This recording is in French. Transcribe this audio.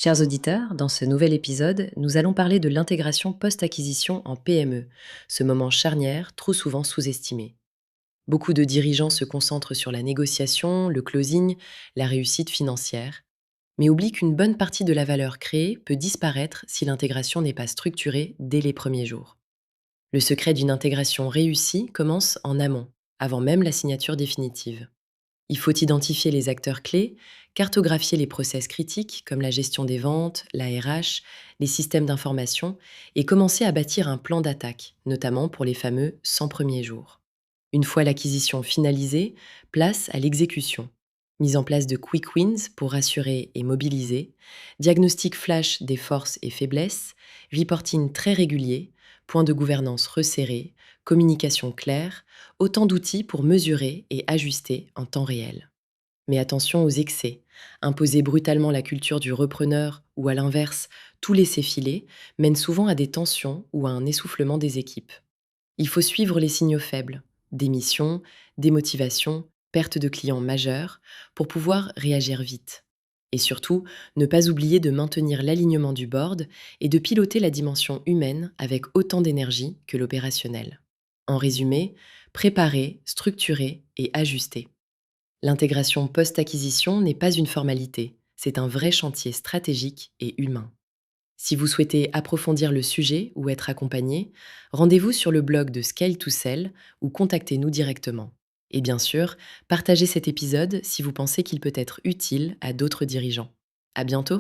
Chers auditeurs, dans ce nouvel épisode, nous allons parler de l'intégration post-acquisition en PME, ce moment charnière trop souvent sous-estimé. Beaucoup de dirigeants se concentrent sur la négociation, le closing, la réussite financière, mais oublient qu'une bonne partie de la valeur créée peut disparaître si l'intégration n'est pas structurée dès les premiers jours. Le secret d'une intégration réussie commence en amont, avant même la signature définitive. Il faut identifier les acteurs clés, cartographier les process critiques comme la gestion des ventes, la RH, les systèmes d'information et commencer à bâtir un plan d'attaque, notamment pour les fameux 100 premiers jours. Une fois l'acquisition finalisée, place à l'exécution. Mise en place de quick wins pour rassurer et mobiliser, diagnostic flash des forces et faiblesses, reporting très régulier, point de gouvernance resserré, communication claire, autant d'outils pour mesurer et ajuster en temps réel. Mais attention aux excès. Imposer brutalement la culture du repreneur ou à l'inverse, tout laisser filer, mène souvent à des tensions ou à un essoufflement des équipes. Il faut suivre les signaux faibles, démission, démotivation, perte de clients majeurs, pour pouvoir réagir vite. Et surtout, ne pas oublier de maintenir l'alignement du board et de piloter la dimension humaine avec autant d'énergie que l'opérationnel. En résumé, préparer, structurer et ajuster. L'intégration post-acquisition n'est pas une formalité, c'est un vrai chantier stratégique et humain. Si vous souhaitez approfondir le sujet ou être accompagné, rendez-vous sur le blog de Scale to Sell ou contactez-nous directement. Et bien sûr, partagez cet épisode si vous pensez qu'il peut être utile à d'autres dirigeants. À bientôt!